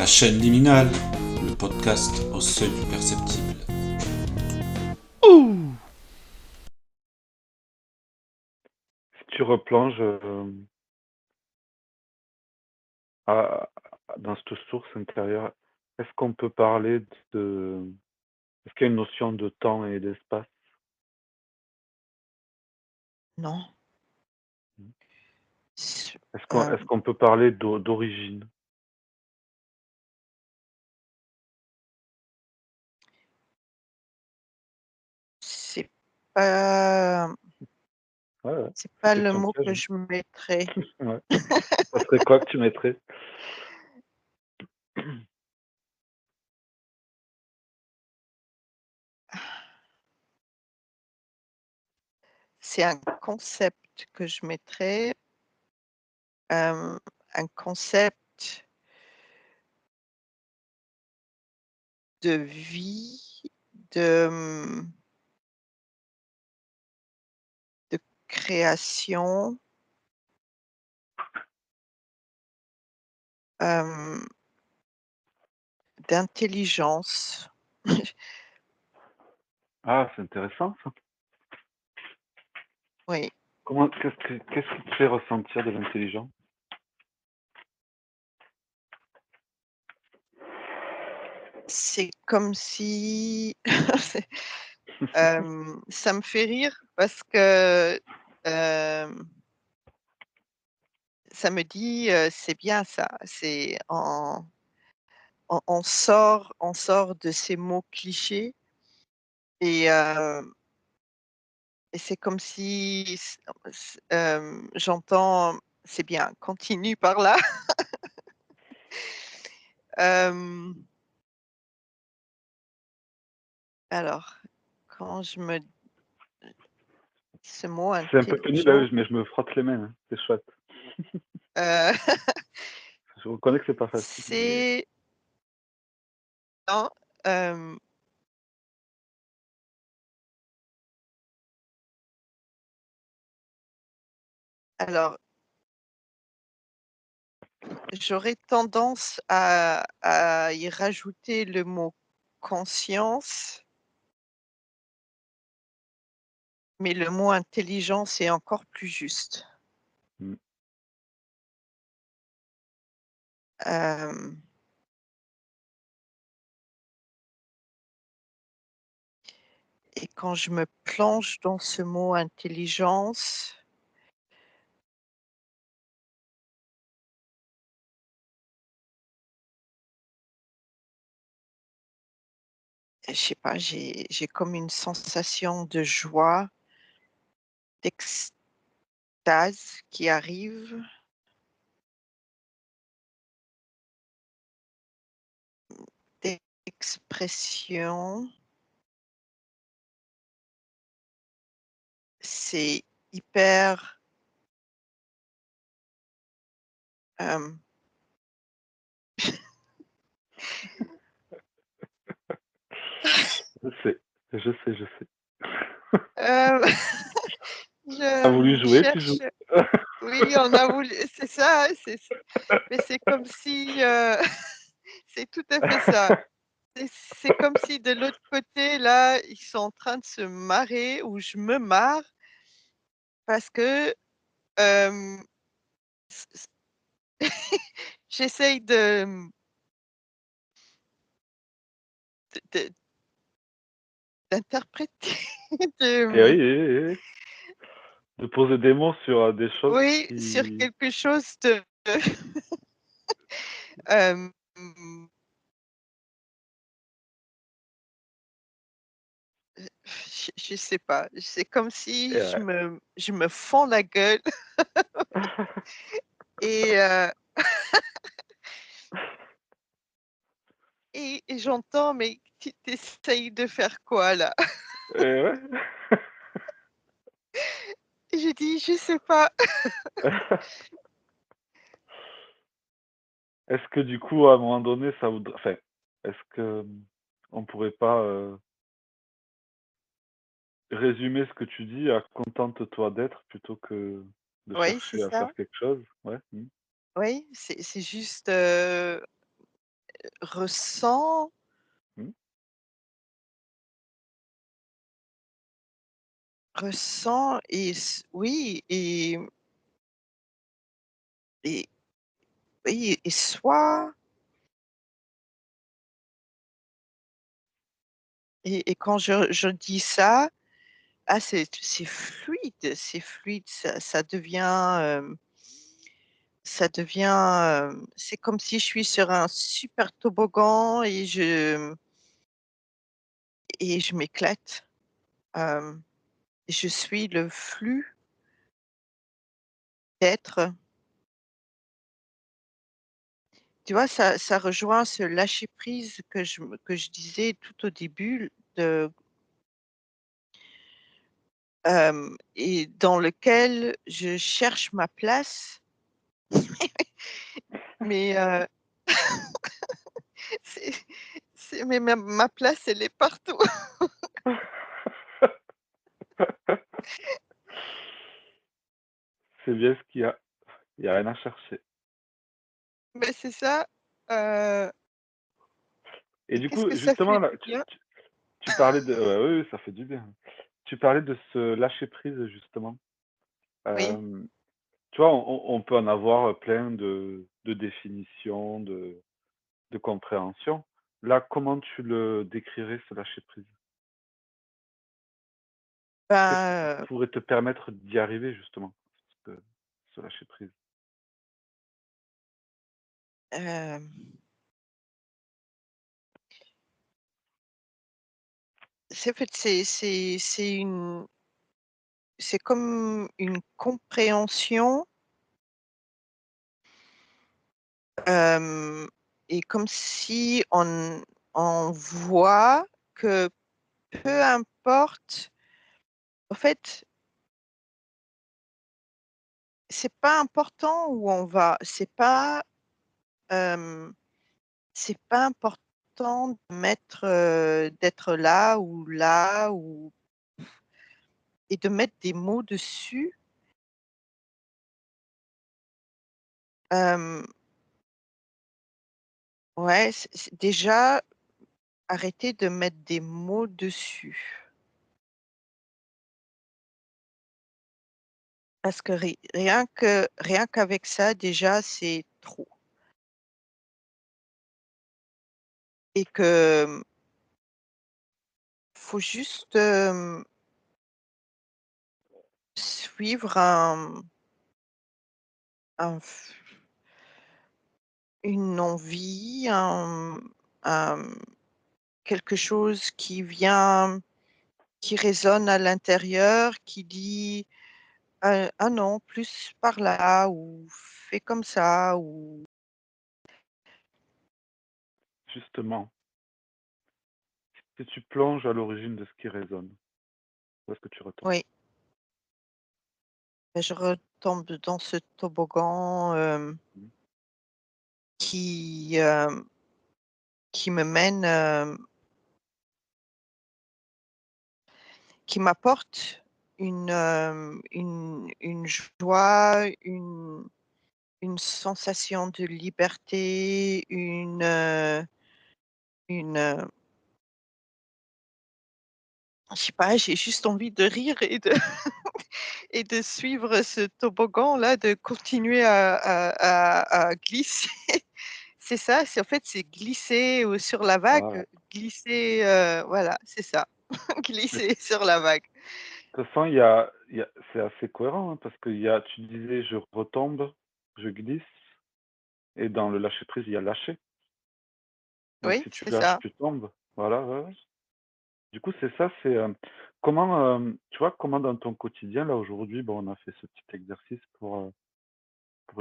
chaîne liminale, le podcast au seuil du perceptible. Si tu replonges à- dans cette source intérieure, est-ce qu'on peut parler de... Est-ce qu'il y a une notion de temps et d'espace? Non. Mm. S- Est-ce euh, qu'on peut parler d'origine? c'est pas, Ouais, c'est c'est pas une le question mot piège. que je mettrais. Ouais. Ça serait quoi que tu mettrais? C'est un concept que je mettrais, un concept de vie, de, de création, euh, d'intelligence. Ah, c'est intéressant ça. Oui, Qu'est-ce qui te fait ressentir de l'intelligence? c'est comme si ça me fait rire parce que ça me dit, c'est bien ça, c'est on sort de ces mots clichés et c'est comme si j'entends: «C'est bien, continue par là». Hem, alors, quand je me ce mot C'est un peu pénible, intelligent, mais je me frotte les mains, hein. C'est chouette. heu, Je reconnais que c'est pas facile, mais c'est non, hem, alors j'aurais tendance à y rajouter le mot conscience, mais le mot intelligence est encore plus juste. mm. Hem et quand je me plonge dans ce mot intelligence, je sais pas, j'ai comme une sensation de joie, d'extase qui arrive, d'expression. C'est hyper, hem, Je sais, je sais. heu, T'as voulu je jouer, tu joues. cherche oui, on a voulu c'est ça, mais c'est comme si, c'est tout à fait ça. C'est comme si de l'autre côté, là, ils sont en train de se marrer ou je me marre parce que, hem, c c j'essaye de d'interpréter, de, Et oui, oui, oui, oui. De poser des mots sur des choses oui, sur qui... quelque chose de hem, je sais pas, c'est comme si Et ouais. je me fends la gueule et et j'entends: «Mais tu essayes de faire quoi là?» Et ouais. Et j'ai dit: «Je sais pas». Est-ce que du coup, à un moment donné, ça voudrait... Enfin, est-ce que on pourrait pas résumer ce que tu dis à contente-toi d'être plutôt que de Oui, c'est chercher à ça. faire quelque chose? Ouais. Mm. Oui, c'est juste, ressens Mmh. ressens et oui et oui et soit et quand je dis ça, ah c'est fluide, ça devient, c'est comme si je suis sur un super toboggan et je m'éclate. Hem, je suis le flux d'être. Tu vois, ça rejoint ce lâcher prise que je disais tout au début de et dans lequel je cherche ma place, mais c'est mais ma place, elle est partout. C'est bien ce qu'il y a. Il y a rien à chercher. Mais c'est ça, heu Et et du qu'est-ce coup, que ça justement fait là, du bien. tu parlais de oui, oui, ça fait du bien. Tu parlais de ce lâcher prise justement. Oui, Hem, Tu vois, on peut en avoir, plein de définitions, de compréhension. Là, comment tu le décrirais ce lâcher prise? Qu'est-ce qui ben, pourrait te permettre d'y arriver justement? Ce lâcher prise? c'est en fait, c'est comme une compréhension, hem et comme si on voit que peu importe en fait, c'est pas important où on va, hem, c'est pas important d'être là ou et de mettre des mots dessus. Hem, ouais, c'est déjà arrêter de mettre des mots dessus. Parce que rien qu'avec ça déjà c'est trop et que, faut juste, suivre un f une envie, un quelque chose qui vient, qui résonne à l'intérieur, qui dit: ah non, plus par là» ou «Fais comme ça» ou Justement, si tu plonges à l'origine de ce qui résonne, où est-ce que tu retombes? oui, je retombe dans ce toboggan, Mmh. qui, qui me mène, qui m'apporte une joie, une sensation de liberté, une, je sais pas, j'ai juste envie de rire et de et de suivre ce toboggan-là, de continuer à glisser. C'est ça, c'est en fait, c'est glisser, sur la Voilà. vague, glisser, voilà, c'est ça, Mais glisser sur la vague. de toute façon, il y a c'est assez cohérent, hein, parce qu'il y a tu disais: «Je retombe, je glisse» et dans le lâcher prise, il y a lâcher. Donc Oui, si tu c'est lâches, ça. tu tombes. Voilà, ouais, ouais. Du coup, c'est ça, c'est, comment, tu vois, comment dans ton quotidien, là, aujourd'hui, bon, on a fait ce petit exercice pour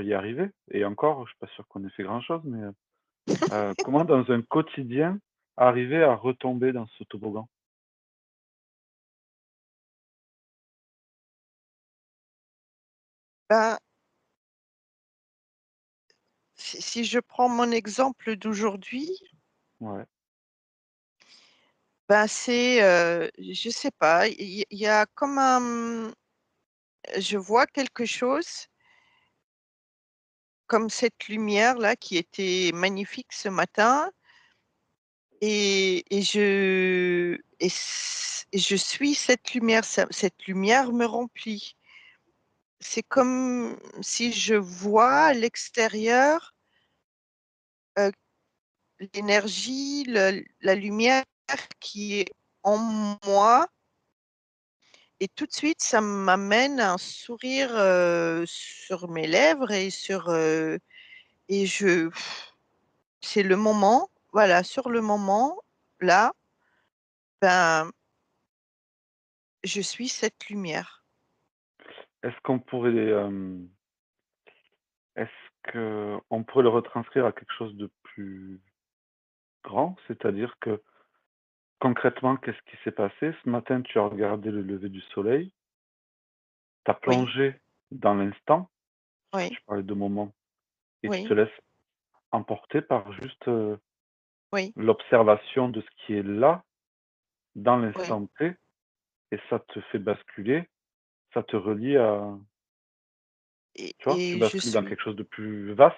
y arriver et encore, je suis pas sûr qu'on ait fait grand-chose, mais, comment dans un quotidien, arriver à retomber dans ce toboggan? Ben, si je prends mon exemple d'aujourd'hui, Ouais. ben, c'est, je sais pas, il y a comme un, je vois quelque chose, comme cette lumière-là qui était magnifique ce matin. et je suis cette lumière, cette lumière me remplit. C'est comme si je vois à l'extérieur, heu, l'énergie, la lumière qui est en moi et tout de suite ça m'amène un sourire, sur mes lèvres et c'est le moment, voilà, sur le moment, là, ben, je suis cette lumière. Est-ce qu'on pourrait, est-ce qu'on pourrait le retranscrire à quelque chose de plus grand? C'est-à-dire que, concrètement, qu'est-ce qui s'est passé? Ce matin, tu as regardé le lever du soleil, tu as Oui, plongé dans l'instant, parce que oui, tu parlais de moment, et tu te oui, laisses emporter par juste, oui, l'observation de ce qui est là, dans oui l'instant T, et ça te fait basculer, ça te relie à, tu vois? Tu et je bascules dans suis quelque chose de plus vaste.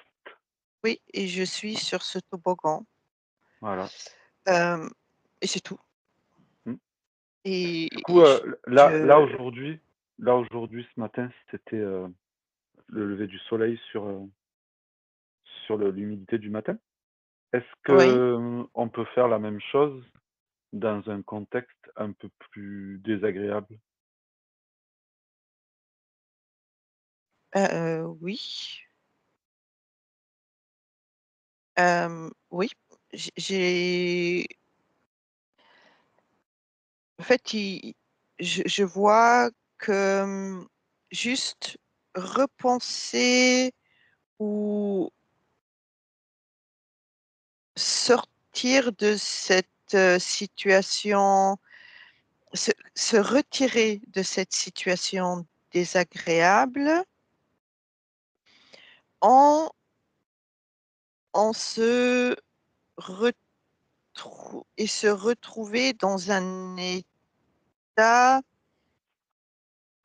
oui et je suis sur ce toboggan, Voilà. hem et c'est tout Mmh. Du et coup, je là, aujourd'hui, ce matin, c'était, le lever du soleil sur l'humidité du matin. Est-ce oui, que, on peut faire la même chose dans un contexte un peu plus désagréable? oui, oui, j'ai en fait, je vois que, juste repenser ou sortir de cette, situation, se retirer de cette situation désagréable en se se retrouver dans un état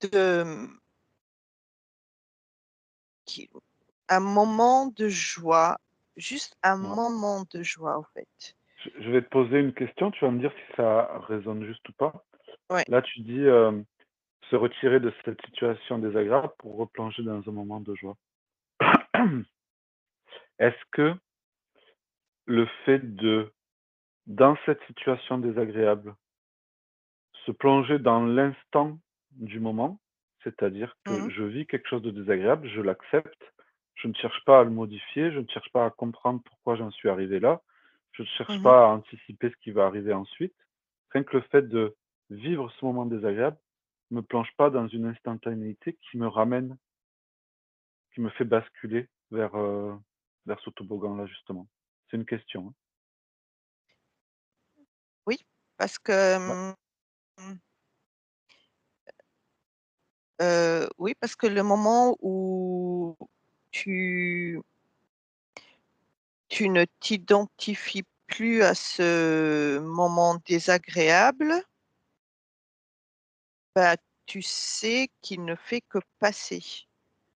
de, qui un moment de joie, juste un Ouais. moment de joie, en fait. Je vais te poser une question, tu vas me dire si ça résonne juste ou pas. Ouais. Là, tu dis, se retirer de cette situation désagréable pour replonger dans un moment de joie. Est-ce que le fait de, dans cette situation désagréable, se plonger dans l'instant du moment, c'est-à-dire Mmh que mh. je vis quelque chose de désagréable, je l'accepte, je ne cherche pas à le modifier, je ne cherche pas à comprendre pourquoi j'en suis arrivé là, je ne cherche Mmh. pas à anticiper ce qui va arriver ensuite. Rien que le fait de vivre ce moment désagréable me plonge pas dans une instantanéité qui me ramène, qui me fait basculer vers ce toboggan-là, justement. C'est une question, hein. Oui, parce que, Ouais, oui, parce que le moment où tu ne t'identifies plus à ce moment désagréable, bah, tu sais qu'il ne fait que passer.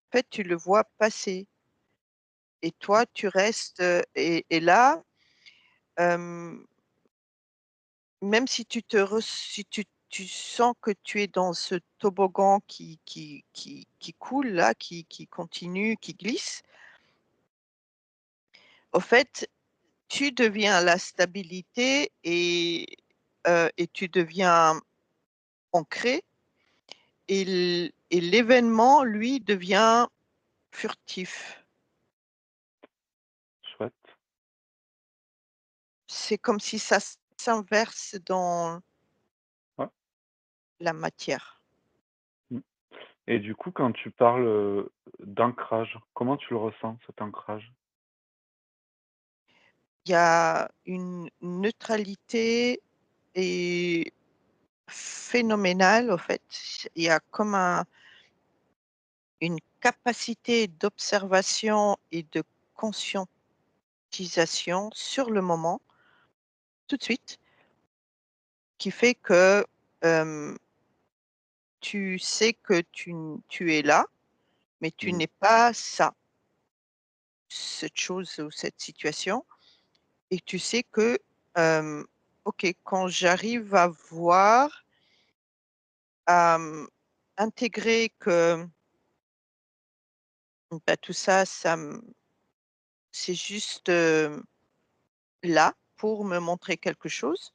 En fait, tu le vois passer et toi, tu restes, et là, hem, même si si tu sens que tu es dans ce toboggan qui coule là, qui continue, qui glisse, au fait, tu deviens la stabilité et tu deviens ancré et l'événement, lui, devient furtif. chouette. C'est comme si ça s'inverse dans Ouais. la matière. Mmh. Et du coup, quand tu parles, d'ancrage, comment tu le ressens, cet ancrage? Il y a une neutralité et phénoménale, au fait. Il y a comme une capacité d'observation et de conscientisation sur le moment, tout de suite, qui fait que, hem, tu sais que tu es là, mais tu Mmh. n'es pas ça, cette chose ou cette situation et tu sais que, hem, OK, quand j'arrive à voir, à, intégrer que, bah, tout ça, c'est juste, là pour me montrer quelque chose.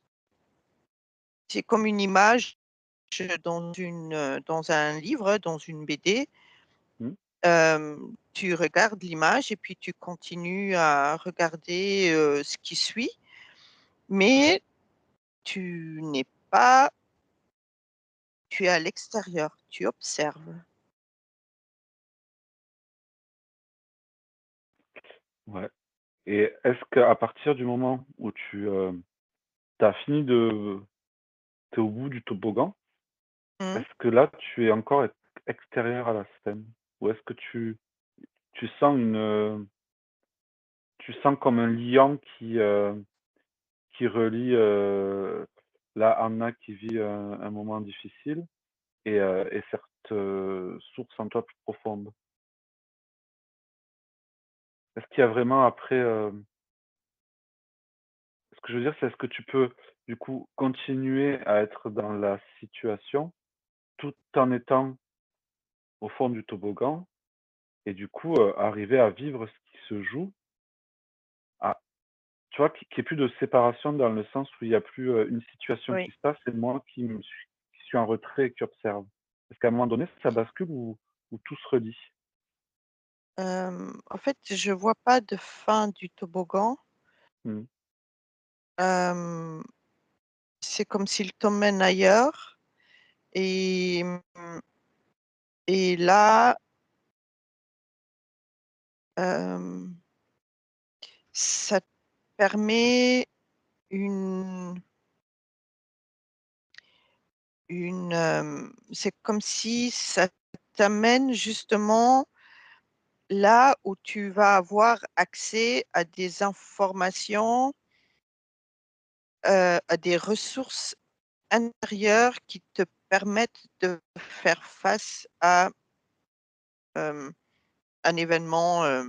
C'est comme une image dans un livre, dans une BD. Mmh. Tu regardes l'image et puis tu continues à regarder, ce qui suit, mais tu n'es pas tu es à l'extérieur, tu observes. Ouais, et est-ce qu'à partir du moment où tu as fini de tu es au bout du toboggan, Mmh. est-ce que là, tu es encore extérieur à la scène? Ou est-ce que tu sens tu sens comme un liant qui relie, là, Anna qui vit un moment difficile et cette, source en toi plus profonde? Est-ce qu'il y a vraiment après, ce que je veux dire, c'est est-ce que tu peux, du coup, continuer à être dans la situation tout en étant au fond du toboggan et du coup, arriver à vivre ce qui se joue, à tu vois, qu'il y ait plus de séparation dans le sens où il y a plus, une situation Oui. qui se passe et moi qui suis en retrait et qui observe. Est-ce qu'à un moment donné, ça bascule ou tout se relie? En fait, je vois pas de fin du toboggan. Mmh. Hem, c'est comme s'il t'emmène ailleurs et et là, hem, ça te permet une c'est comme si ça t'amène justement là où tu vas avoir accès à des informations, à des ressources intérieures qui te permettent de faire face à, hem, un événement,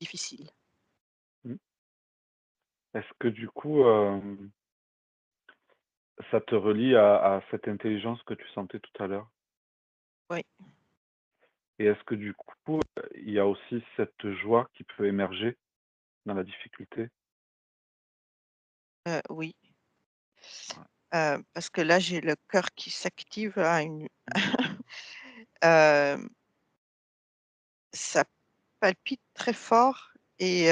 difficile. Mmh. Est-ce que du coup, ça te relie à cette intelligence que tu sentais tout à l'heure? Oui, Et est-ce que du coup, il y a aussi cette joie qui peut émerger dans la difficulté? oui, Ouais. parce que là, j'ai le cœur qui s'active à une Mmh. hem, ça palpite très fort et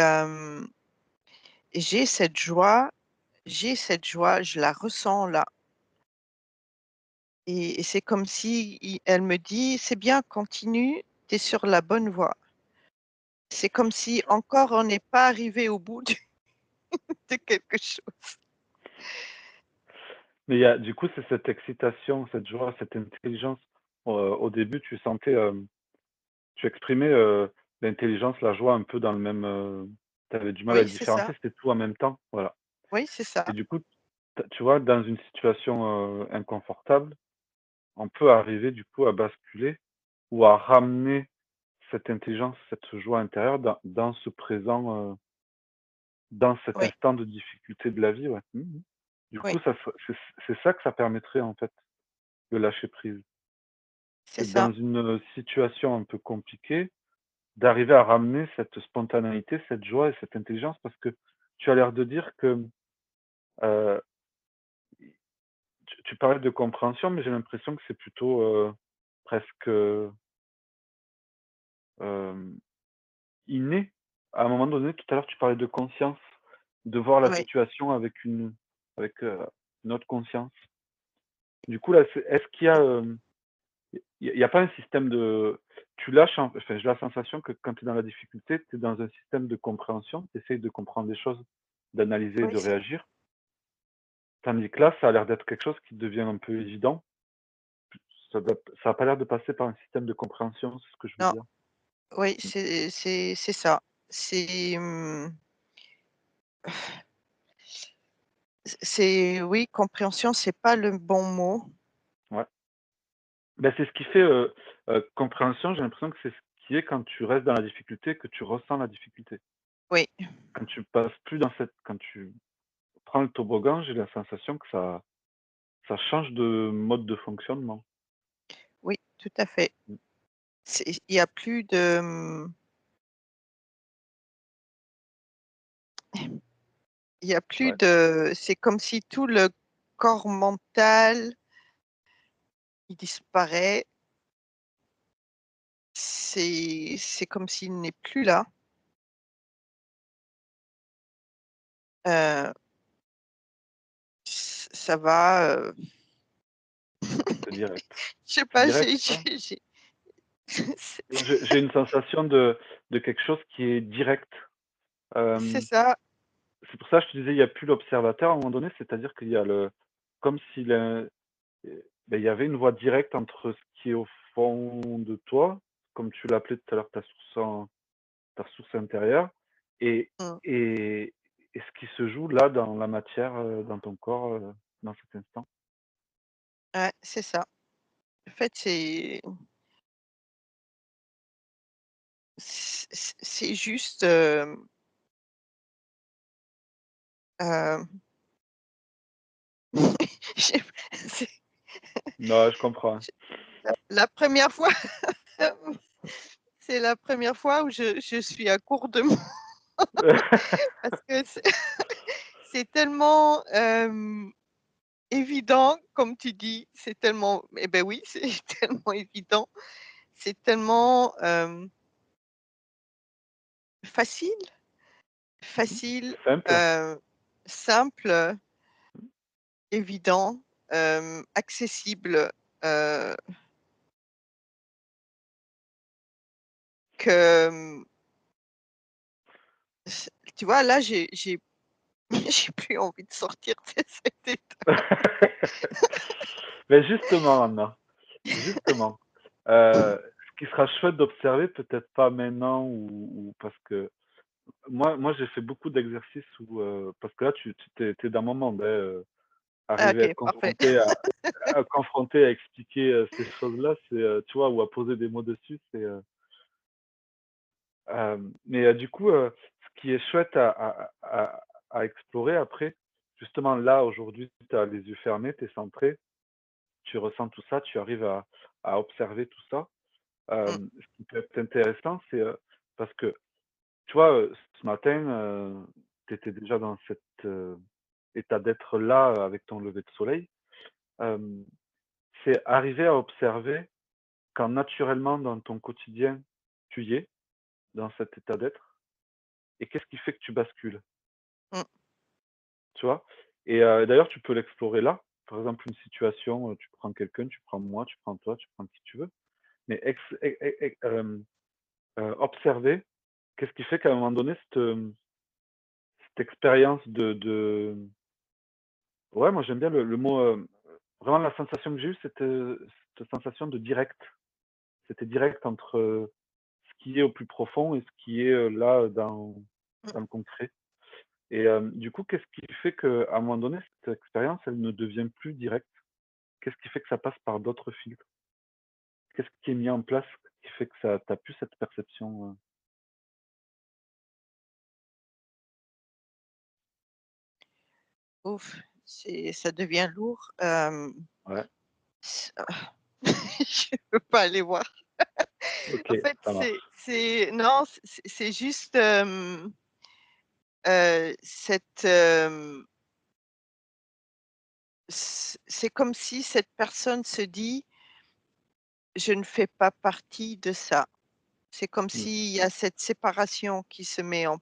j'ai cette joie je la ressens là et c'est comme si elle me dit: «C'est bien, continue, tu es sur la bonne voie». C'est comme si encore on n'est pas arrivé au bout de quelque chose. Mais il y a du coup, c'est cette excitation, cette joie, cette intelligence. Au début, tu sentais, tu exprimais, l'intelligence, la joie un peu dans le même, tu avais du mal à Oui, le c'est ça. différencier, c'était tout en même temps, voilà. Oui, c'est ça. Et du coup, tu vois, dans une situation, inconfortable, on peut arriver du coup à basculer ou à ramener cette intelligence, cette joie intérieure dans ce présent, dans cet Oui, instant de difficulté de la vie, ouais. Mmh mh. Du oui, coup, ça se c'est ça que ça permettrait en fait, de lâcher prise. c'est C'est ça. dans une, situation un peu compliquée, d'arriver à ramener cette spontanéité, cette joie et cette intelligence parce que tu as l'air de dire que, heu, tu parlais de compréhension, mais j'ai l'impression que c'est plutôt, presque, hem, inné. À un moment donné, tout à l'heure, tu parlais de conscience, de voir la Oui, situation avec, une autre conscience. Du coup, là, est-ce qu'il y a, il y a pas un système de tu lâches enfin, j'ai la sensation que quand tu es dans la difficulté, tu es dans un système de compréhension, tu essayes de comprendre les choses, d'analyser, oui, de réagir. Tandis que là, ça a l'air d'être quelque chose qui devient un peu évident. Ça a pas l'air de passer par un système de compréhension, c'est ce que je veux non, dire. oui, Mmh. c'est ça. C'est, c'est oui, compréhension, c'est pas le bon mot. Ouais. Ben c'est ce qui fait, compréhension, j'ai l'impression que c'est ce qui est quand tu restes dans la difficulté, que tu ressens la difficulté. Oui, Quand tu passes plus dans cette quand tu prends le toboggan, j'ai la sensation que ça change de mode de fonctionnement. Oui, tout à fait. Mmh. Il y a plus de, il y a plus Ouais, de c'est comme si tout le corps mental, il disparaît. C'est comme s'il n'est plus là. Heu, ça va, c'est direct. je sais C'est pas, direct, ça? j'ai J'ai une sensation de quelque chose qui est direct. c'est Hem, ça. c'est pour ça que je te disais, il y a plus l'observateur à un moment donné, c'est-à-dire qu'il y a le comme s'il il y avait une voie directe entre ce qui est au fond de toi, comme tu l'appelais tout à l'heure, ta source intérieure et Mmh. et et ce qui se joue là dans la matière, dans ton corps, dans cet instant. Ouais, c'est ça. En fait, c'est juste, hem, j'ai c'est Non, je comprends. la 1re fois, c'est la première fois où je suis à court de mots parce que c'est tellement, évident comme tu dis, c'est tellement eh ben oui, c'est tellement évident, c'est tellement, facile, Mmh. facile, Simple. heu, simple, évident, accessible, heu, que, tu vois là j'ai plus envie de sortir de cet état. Mais justement, Anna, justement, ce qui sera chouette d'observer, peut-être pas maintenant ou parce que moi j'ai fait beaucoup d'exercices où, parce que là tu es dans mon monde, hein, Ah arriver à OK, être parfait. confronté à expliquer, ces choses-là, c'est, tu vois? Ou à poser des mots dessus, c'est, mais, du coup, ce qui est chouette à explorer après, justement là, aujourd'hui, tu as les yeux fermés, tu es centré, tu ressens tout ça, tu arrives à observer tout ça. Mmh, Ce qui peut être intéressant, c'est, parce que, tu vois, ce matin, tu étais déjà dans cet, état d'être-là, avec ton lever de soleil. Hem, c'est arriver à observer quand naturellement dans ton quotidien, tu y es, dans cet état d'être et qu'est-ce qui fait que tu bascules, mmh, tu vois? Et d'ailleurs, tu peux l'explorer là. Par exemple, une situation, tu prends quelqu'un, tu prends moi, tu prends toi, tu prends qui tu veux, mais observer qu'est-ce qui fait qu'à un moment donné, cette expérience ouais, moi j'aime bien le mot, vraiment la sensation que j'ai eue, cette sensation de direct. C'était direct entre, ce qui est au plus profond et ce qui est, là, mmh. dans le concret. Et du coup, qu'est-ce qui fait qu'à un moment donné, cette expérience, elle ne devient plus directe? Qu'est-ce qui fait que ça passe par d'autres filtres? Qu'est-ce qui est mis en place qui fait que ça tu as plus cette perception, Ouf, ça devient lourd, ouais, s je peux pas aller voir. OK, En fait, ça marche. c'est non, c'est juste, cette, c'est comme si cette personne se dit: «Je ne fais pas partie de ça». C'est comme Mmh, s'il y a cette séparation qui se met en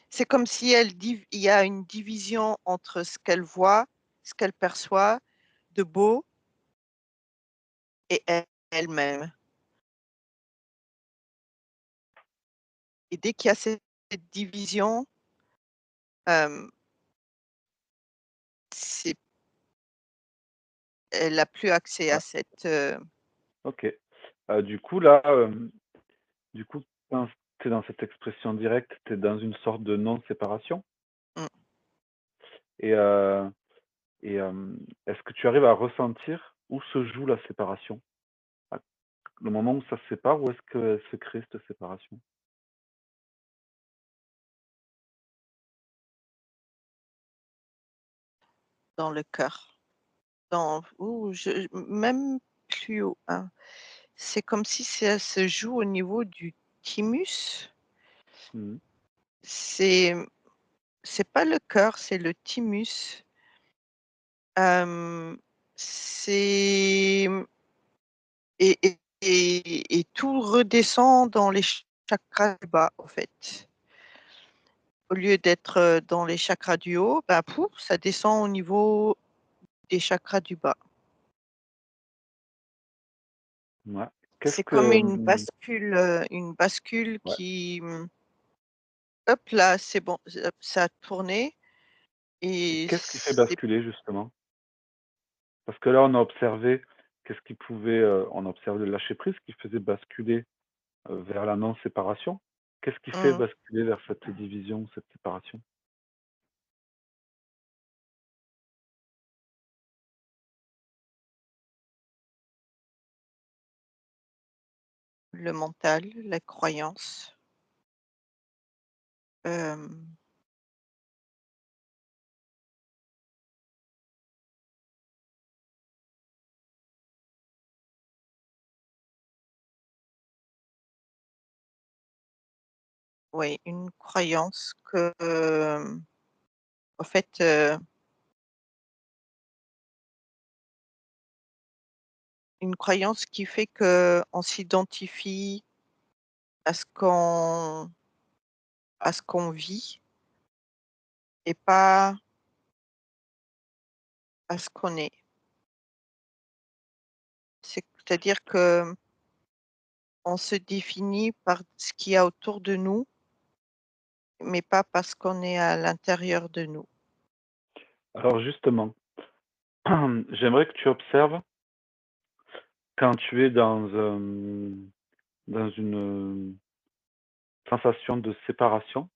c'est comme si elle div il y a une division entre ce qu'elle voit, ce qu'elle perçoit de beau et elle-même. Et dès qu'il y a cette division, hem, c'est elle a plus accès à ouais, cette, OK. Du coup là, du coup, quand tu es dans cette expression directe, tu es dans une sorte de non-séparation mmh, et est-ce que tu arrives à ressentir où se joue la séparation? À le moment où ça se sépare, où est-ce qu'elle se crée cette séparation? dans le cœur. Même plus haut, hein. C'est comme si ça se joue au niveau du thymus. Mmh. C'est c'est pas le cœur, c'est le thymus. Hem, c'est et tout redescend dans les chakras du bas, en fait. Au lieu d'être, dans les chakras du haut, bah, pouf, ça descend au niveau des chakras du bas. Ouais. Qu'est-ce C'est comme que, mmh une bascule ouais. qui, hop là, c'est bon, ça a tourné Et et qu'est-ce qui fait c'est basculer justement? Parce que là, on a observé qu'est-ce qui pouvait, on a observé le lâcher prise qui faisait basculer, vers la non-séparation. Qu'est-ce qui fait mmh, basculer vers cette division, cette séparation? le mental, la croyance, hem, ouais, une croyance que, en fait, une croyance qui fait qu'on s'identifie à ce qu'on vit et pas à ce qu'on est. C'est-à-dire qu'on se définit par ce qu'il y a autour de nous, mais pas parce qu'on est à l'intérieur de nous. Alors justement, j'aimerais que tu observes quand tu es dans une, sensation de séparation,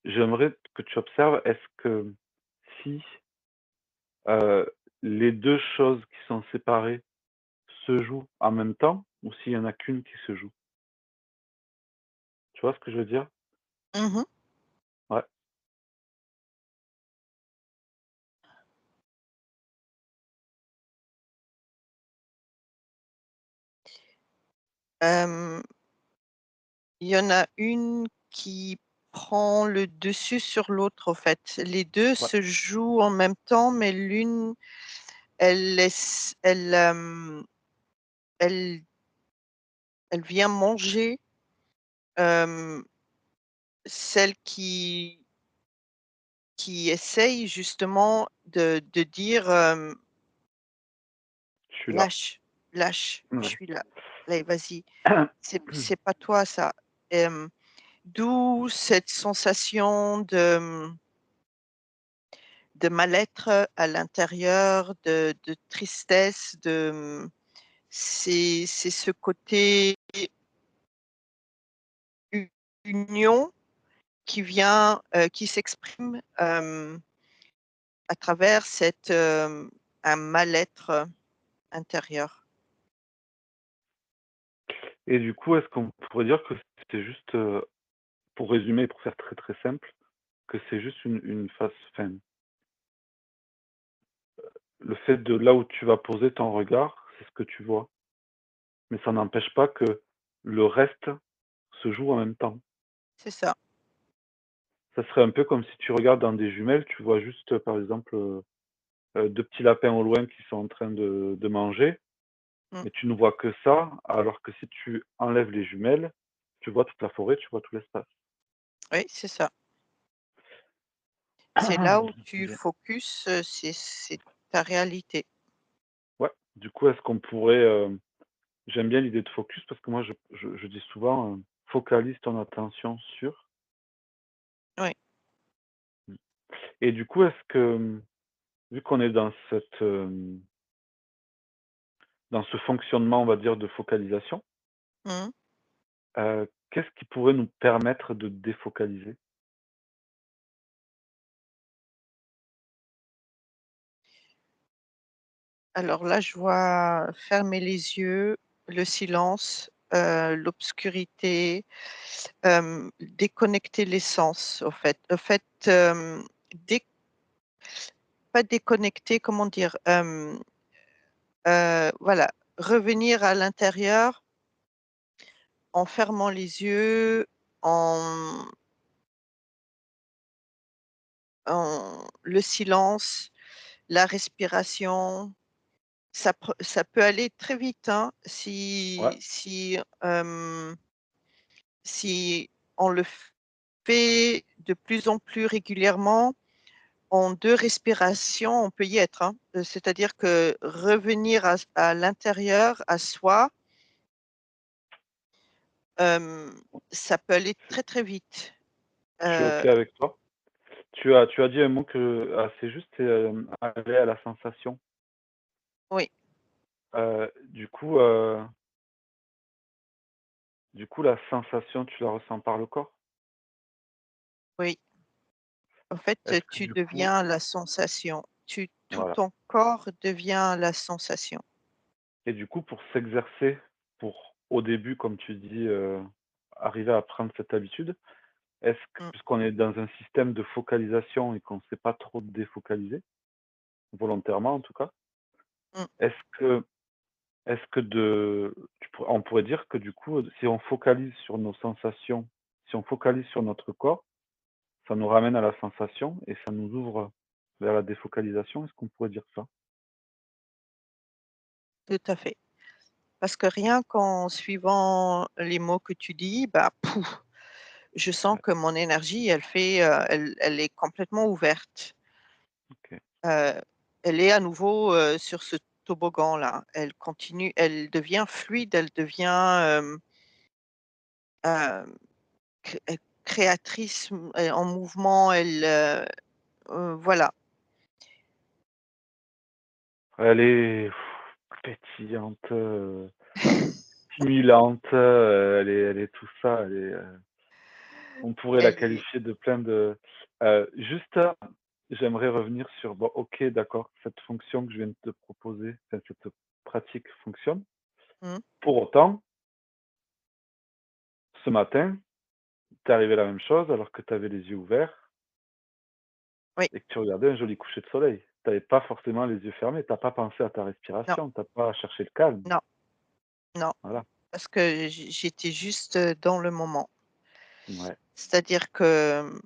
j'aimerais que tu observes est-ce que si, heu, les 2 choses qui sont séparées se jouent en même temps ou s'il y en a qu'une qui se joue? Tu vois ce que je veux dire? Mmh. Ouais. Hem, il y en a une qui prend le dessus sur l'autre, en fait. Les 2 Ouais. se jouent en même temps, mais l'une, elle laisse elle elle vient manger, hem, celle qui essaye justement de dire, Je suis là. «Lâche, lâche, je Ouais. suis là. Allez, vas-y, c'est pas toi ça». D'où cette sensation de mal-être à l'intérieur, de tristesse, c'est ce côté u union qui vient, qui s'exprime, à travers un mal-être intérieur. Et du coup, est-ce qu'on pourrait dire que c'est juste, pour résumer et pour faire très, très simple, que c'est juste une phase enfin, le fait de là où tu vas poser ton regard, c'est ce que tu vois, mais ça n'empêche pas que le reste se joue en même temps. C'est ça. Ça serait un peu comme si tu regardes dans des jumelles, tu vois juste, par exemple, 2 petits lapins au loin qui sont en train de manger, Mmh. mais tu ne vois que ça, alors que si tu enlèves les jumelles, tu vois toute la forêt, tu vois tout l'espace. Oui, c'est ça. C'est là où tu Bien. focuses, c'est ta réalité. Ouais, du coup, est-ce qu'on pourrait, j'aime bien l'idée de focus parce que moi je dis souvent, «Focalise ton attention sur». Oui. Mmh. Et du coup, est-ce que, vu qu'on est dans ce fonctionnement, on va dire, de focalisation, Mmh. qu'est-ce qui pourrait nous permettre de défocaliser? Alors là, je vois fermer les yeux, le silence, l'obscurité, déconnecter les sens, au fait. Dès pas déconnecter, comment dire? Voilà, revenir à l'intérieur en fermant les yeux, en le silence, la respiration, ça peut aller très vite, hein, Ouais, si on le fait de plus en plus régulièrement, en 2 respirations, on peut y être, hein. C'est-à-dire que revenir à l'intérieur, à soi, hem, ça peut aller c'est très, très vite. je suis Heu, OK avec toi. Tu as dit un mot assez juste, c'est, aller à la sensation. oui, Heu, du coup, heu, la sensation, tu la ressens par le corps? oui. En fait, Est-ce que tu du coup deviens la sensation. Tout voilà ton corps devient la sensation. et du coup, pour s'exercer, pour au début, comme tu dis, arriver à prendre cette habitude, est-ce que Mmh, puisqu'on est dans un système de focalisation et qu'on ne sait pas trop défocaliser, volontairement en tout cas, mmh. est-ce que est-ce que de tu pourr on pourrait dire que du coup, si on focalise sur nos sensations, si on focalise sur notre corps, ça nous ramène à la sensation et ça nous ouvre vers la défocalisation, est-ce qu'on pourrait dire ça? Tout à fait. Parce que rien qu'en suivant les mots que tu dis, bah, pouf, je sens Ouais, que mon énergie, elle est complètement ouverte. OK. Heu, elle est à nouveau, sur ce toboggan-là. Elle continue, elle devient fluide, elle devient, hem, créatrice, en mouvement, voilà. Elle est pétillante, stimulante, elle est tout ça, on pourrait la Elle est qualifier de plein de juste, j'aimerais revenir sur bon, OK, d'accord, cette fonction que je viens de te proposer, enfin cette pratique fonctionne. mmh, Pour autant, ce matin, t'es arrivé la même chose alors que tu avais les yeux ouverts oui, et que tu regardais un joli coucher de soleil. Tu avais pas forcément les yeux fermés, tu as pas pensé à ta non, respiration, tu as pas cherché le calme. non, non, Voilà, parce que j'étais juste, dans le moment. ouais, C'est-à-dire que,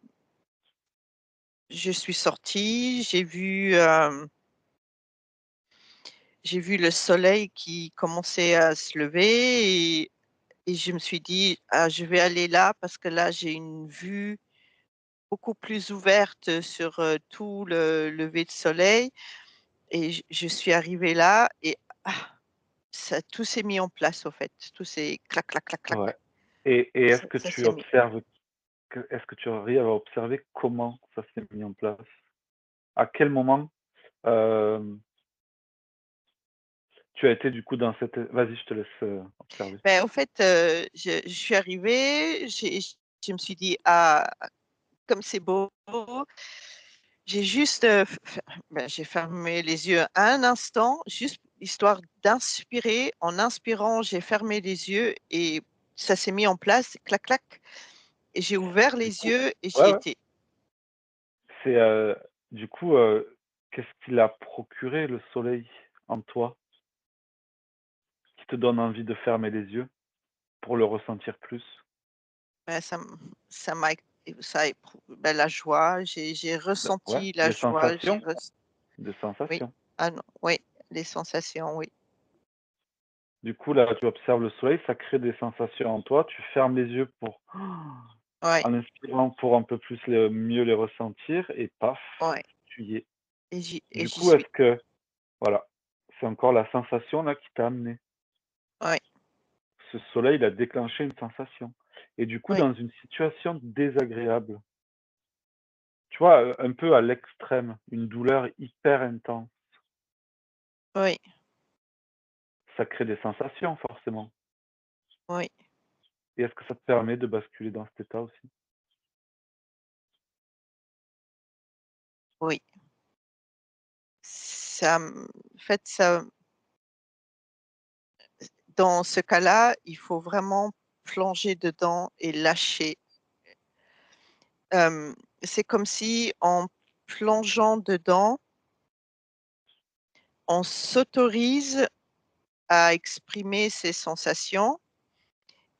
je suis sortie, j'ai vu le soleil qui commençait à se lever et je me suis dit: «Ah, je vais aller là parce que là, j'ai une vue beaucoup plus ouverte sur, tout le lever de soleil» et je suis arrivée là et ah, ça tout s'est mis en place, au fait. Tout s'est clac, clac, clac, clac. ouais et Ça s'est mis. est-ce que tu arrives à observer comment ça s'est mis en place? À quel moment, hem, tu as été du coup dans cette vas-y, je te laisse, observer. Ben, en fait, je suis arrivée, je me suis dit: «Ah, comme c'est beau». J'ai juste, j'ai fermé les yeux un instant, juste histoire d'inspirer. En inspirant, j'ai fermé les yeux et ça s'est mis en place, clac, clac, et j'ai ouvert Du les coup yeux et j'y ouais, ouais, étais. c'est, du coup, qu'est-ce qu'il a procuré le soleil en toi, qui te donne envie de fermer les yeux pour le ressentir plus? Bah, ça m'a ça a la joie, j'ai Ouais, ressenti la des joie, j'ai sensations? res Des oui, sensations. ah non, oui, les sensations, oui. Du coup, là, tu observes le soleil, ça crée des sensations en toi, tu fermes les yeux pour Ouais, en inspirant pour un peu plus mieux les ressentir et paf, ouais, tu y es. et Du j'y coup, est-ce suis. que voilà, c'est encore la sensation là qui t'a amené. Ouais, Ce soleil, il a déclenché une sensation et du coup, oui, dans une situation désagréable, tu vois, un peu à l'extrême, une douleur hyper intense, oui, ça crée des sensations forcément oui, et est-ce que ça te permet de basculer dans cet état aussi? oui. En fait, ça dans ce cas-là, il faut vraiment plonger dedans et lâcher. Hem, c'est comme si en plongeant dedans, on s'autorise à exprimer ses sensations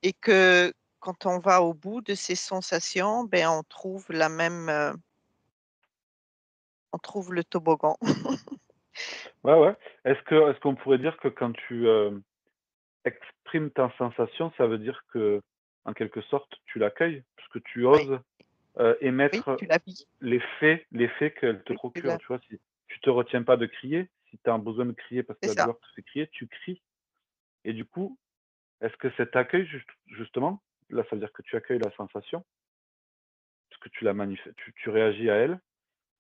et que quand on va au bout de ces sensations, ben, on trouve le toboggan. Ouais, ouais. Est-ce qu'on pourrait dire que quand tu, exprimes ta sensation, ça veut dire que, en quelque sorte, tu l'accueilles? Puisque tu Oui, oses, oui, émettre tu la vis, l'effet qu'elle te oui, tu procure, la tu vois? Si tu te retiens pas de crier, si tu as besoin de crier parce que c'est la ça. douleur te fait crier, tu cries et du coup, est-ce que cet accueil justement, là, ça veut dire que tu accueilles la sensation, parce que tu la manifes tu réagis à elle.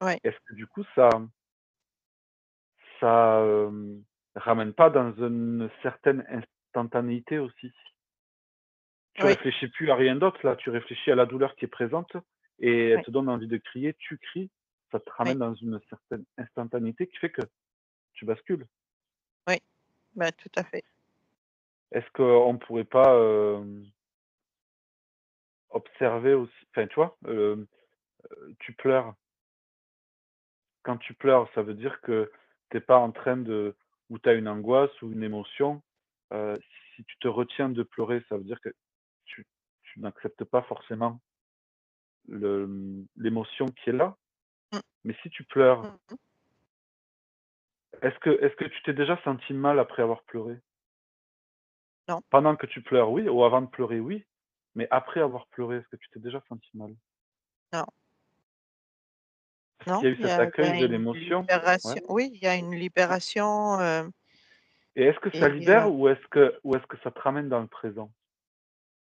Ouais, Est-ce que du coup ça ramène pas dans une certaine instantanéité aussi? Tu oui, réfléchis plus à rien d'autre là, tu réfléchis à la douleur qui est présente et elle oui, te donne envie de crier, tu cries, ça te oui, ramène dans une certaine instantanéité qui fait que tu bascules. oui, bah, tout à fait. Est-ce qu'on pourrait pas, observer aussi enfin tu vois, tu pleures. Quand tu pleures, ça veut dire que tu es pas en train de ou tu as une angoisse ou une émotion, si tu te retiens de pleurer, ça veut dire que tu tu n'acceptes pas forcément l'émotion qui est là. Mmh, Mais si tu pleures, mmh mh. est-ce que tu t'es déjà senti mal après avoir pleuré? Non, Pendant que tu pleures, oui, ou avant de pleurer, oui, mais après avoir pleuré, est-ce que tu t'es déjà senti mal? non, Parce non, qu'il y a eu cet il y accueil a de une l'émotion, ouais, libération oui, il y a une libération, et est-ce que ça et libère ou est-ce que ça te ramène dans le présent,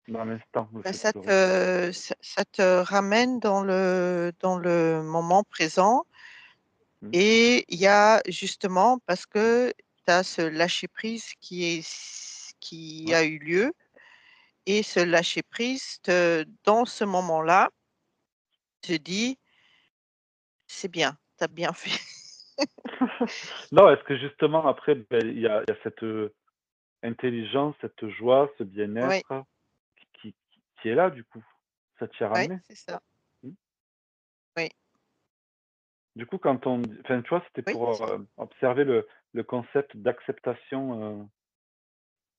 dans l'instant, le bah, fait de pleurer? ça te ramène dans le moment présent Mmh, et il y a justement parce que tu as ce lâcher prise qui ouais. a eu lieu et ce lâcher prise te dans ce moment-là, te dit: «C'est bien, tu as bien fait». Non, est-ce que justement après, beh, il y a cette, intelligence, cette joie, ce Oui, bien-être qui est là du coup? Ça t'y a oui, ramené? c'est ça. Mmh. Oui, Du coup, quand on enfin, tu vois, c'était oui, pour, observer le concept d'acceptation,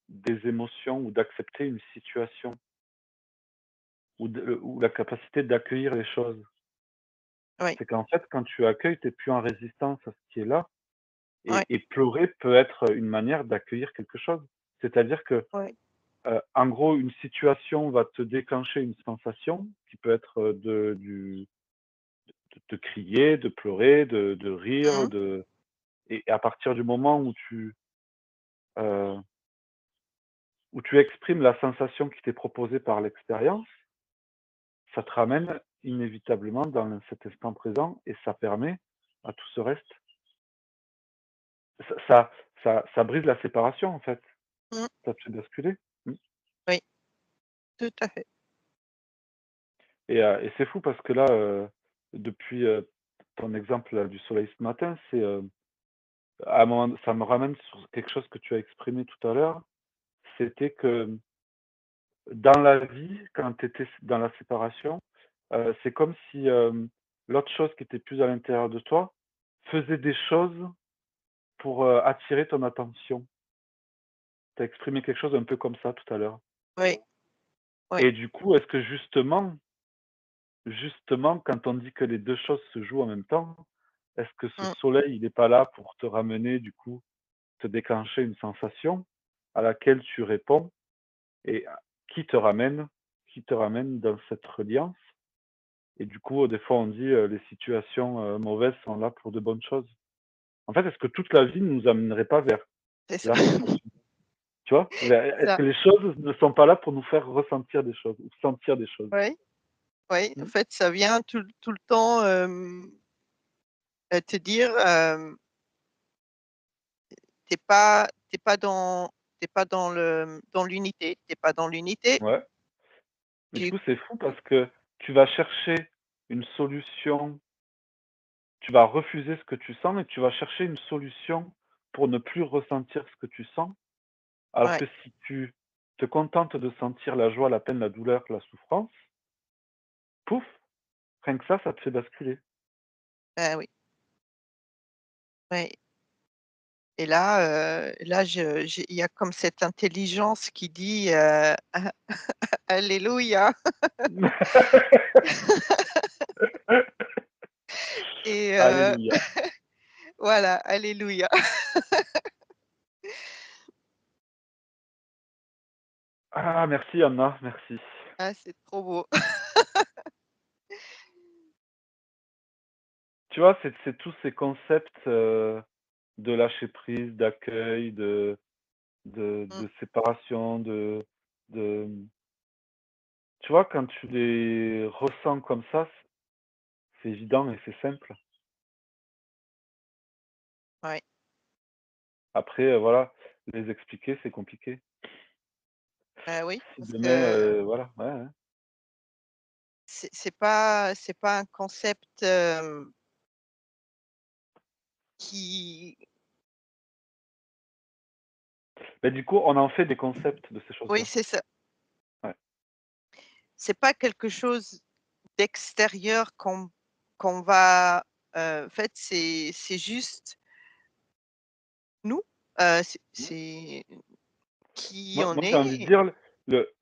des émotions ou d'accepter une situation ou la capacité d'accueillir les choses. oui, C'est qu'en fait, quand tu accueilles, tu es plus en résistance à ce qui est là oui, et pleurer peut être une manière d'accueillir quelque chose. C'est-à-dire que, oui. en gros, une situation va te déclencher une sensation qui peut être, de crier, de pleurer, de Mmh rire, mh. et à partir du moment heu, où tu exprimes la sensation qui t'est proposée par l'expérience, ça te ramène inévitablement dans cet instant présent et ça permet à tout ce reste. Ça brise la séparation, en fait. Mmh. Ça te fait basculer. Mmh, Oui, tout à fait. et c'est fou parce que là, depuis, ton exemple là du soleil ce matin, à un moment ça me ramène sur quelque chose que tu as exprimé tout à l'heure. C'était que dans la vie, quand tu étais dans la séparation, c'est comme si, l'autre chose qui était plus à l'intérieur de toi faisait des choses pour, attirer ton attention. Tu as exprimé quelque chose un peu comme ça tout à l'heure Oui, oui. et du coup, est-ce que justement, quand on dit que les 2 choses se jouent en même temps, est-ce que ce Mmh. soleil, il n'est pas là pour te ramener du coup, te déclencher une sensation à laquelle tu réponds et qui te ramène qui te ramène dans cette reliance? Et du coup, des fois, on dit, les situations, mauvaises sont là pour de bonnes choses. En fait, est-ce que toute la vie ne nous amènerait pas vers C'est ça. la sensation? Tu vois? C'est Est-ce ça. que les choses ne sont pas là pour nous faire ressentir des choses ou sentir des choses? Oui, oui. En Mmh, fait, ça vient tout le temps, te dire, tu es pas dans l'unité, tu es pas dans l'unité. ouais. Mais du Tu coup, c'est fou parce que tu vas chercher une solution, tu vas refuser ce que tu sens et tu vas chercher une solution pour ne plus ressentir ce que tu sens. Alors ouais, que si tu te contentes de sentir la joie, la peine, la douleur, la souffrance, pouf, rien que ça te fait basculer. oui, oui. Et là, il y a comme cette intelligence qui dit, alléluia et Alléluia. voilà, alléluia. Ah merci Anna, merci. Ah, c'est trop beau. Tu vois, c'est tous ces concepts, de lâcher prise, d'accueil, Mmh, de séparation, de tu vois, quand tu les ressens comme ça, c'est évident et c'est simple. ouais. Après, voilà, les expliquer, c'est compliqué. Bah, oui, Si parce demain, que voilà, ouais, ouais. c'est pas un concept, qui Du coup, on en fait des concepts de ces oui, choses-là. c'est ça. Ouais. C'est pas quelque chose d'extérieur qu'on va, en fait, c'est juste nous, c'est qui Moi on moi, j'ai envie de est. dire,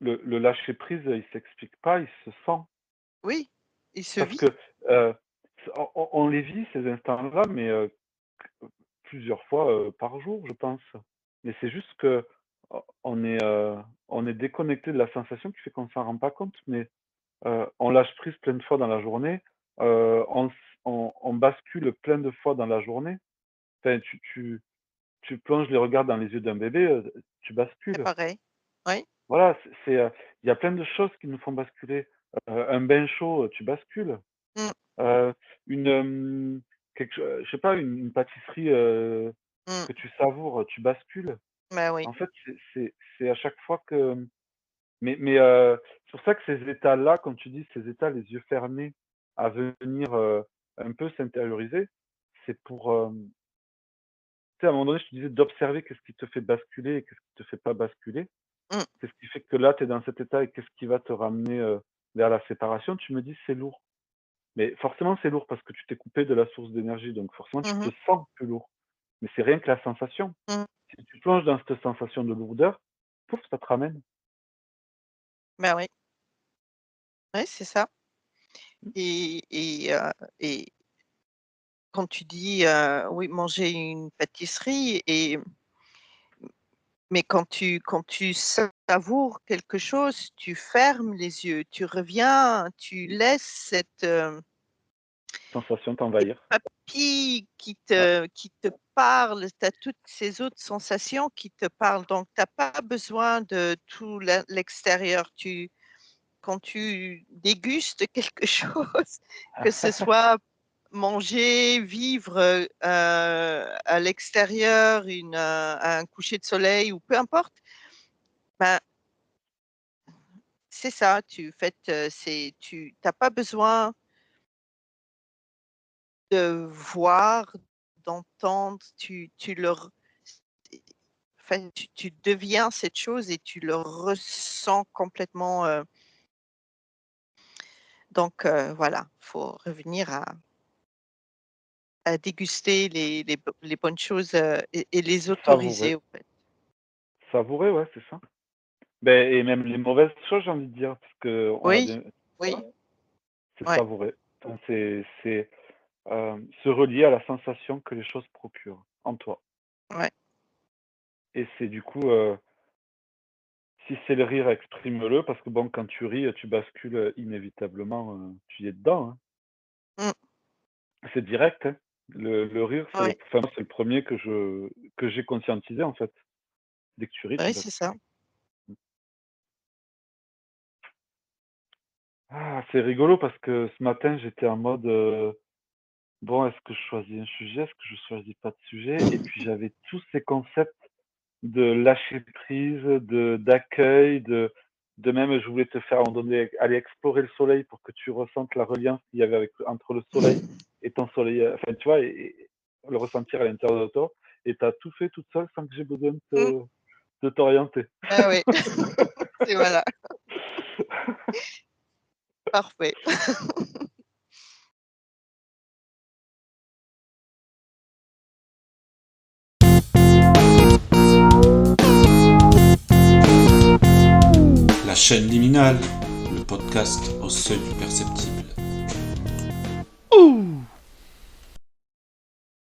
le lâcher prise, il s'explique pas, il se sent. Oui, il se Parce vit. que, heu, on les vit ces instants-là, mais, plusieurs fois, par jour, je pense. Mais c'est juste que on est déconnecté de la sensation qui fait qu'on s'en rend pas compte, mais, on lâche prise plein de fois dans la journée, on bascule plein de fois dans la journée. Enfin, tu plonges les regards dans les yeux d'un bébé, tu C'est bascules. pareil. Oui. Voilà, il y a plein de choses qui nous font basculer. Un bain chaud, tu bascules. Mmh, Heu, une, quelque cho je sais pas, une pâtisserie, mmh. que tu savoures, tu bascules. Bah, oui. En fait, c'est à chaque fois que mais, c'est pour ça que ces états-là, comme tu dis, ces états, les yeux fermés, à venir, un peu s'intérioriser, c'est pour, tu sais, à un moment donné, je te disais d'observer qu'est-ce qui te fait basculer et qu'est-ce qui te fait pas basculer. Mmh, Qu'est-ce qui fait que là, tu es dans cet état et qu'est-ce qui va te ramener, vers la séparation? Tu me dis: «C'est lourd». Mais forcément, c'est lourd parce que tu t'es coupé de la source d'énergie, donc forcément, tu mmh te mh, sens plus lourd. Mais c'est rien que la sensation. mmh. Si tu plonges dans cette sensation de lourdeur, pouf, ça te ramène. Bah, oui. Ouais, c'est ça Mmh, et quand tu dis, oui, manger une pâtisserie mais quand tu savoures quelque chose, tu fermes les yeux, tu reviens, tu laisses sensation ces t'envahir. papilles Ouais. qui te parlent, tu as toutes ces autres sensations qui te parlent, donc tu as pas besoin de tout l'extérieur. Quand tu dégustes quelque chose, que ce soit manger, vivre, à l'extérieur, un coucher de soleil ou peu importe, ben, c'est ça, tu as pas besoin de voir, d'entendre, tu le r enfin, tu deviens cette chose et tu le ressens complètement, donc voilà, faut revenir à déguster les bonnes choses, et les autoriser, Savourer. au fait. Savourer, ouais, c'est ça. Beh et même les mauvaises choses, j'ai envie de dire, parce qu'on l'a Oui, bien oui, voilà, c'est ouais, savourer. Enfin, c'est, se relier à la sensation que les choses procurent en toi ouais. et c'est du coup, si c'est le rire, exprime-le parce que bon, quand tu ris, tu bascules, inévitablement, tu y es dedans, hein. Mmh, C'est direct, hein. Le rire, ouais, enfin, moi, c'est le premier que j'ai conscientisé, en fait. Dès que tu ris, tu ouais, c'est ça. bascules. Mmh. Ah, c'est rigolo parce que ce matin, j'étais en mode, «Bon, est-ce que je choisis un sujet? Est-ce que je choisis pas de sujet?» Et puis j'avais tous ces concepts de lâcher prise, d'accueil, de même je voulais te faire à un moment donné aller explorer le soleil pour que tu ressentes la reliance qu'il y avait avec entre le soleil et ton soleil, enfin tu vois? Et le ressentir à l'intérieur de toi et tu as tout fait toute seule sans que j'ai besoin Mmh, de t'orienter. ah ouais, et voilà, parfait. Chaîne liminale, le podcast au seuil du perceptible.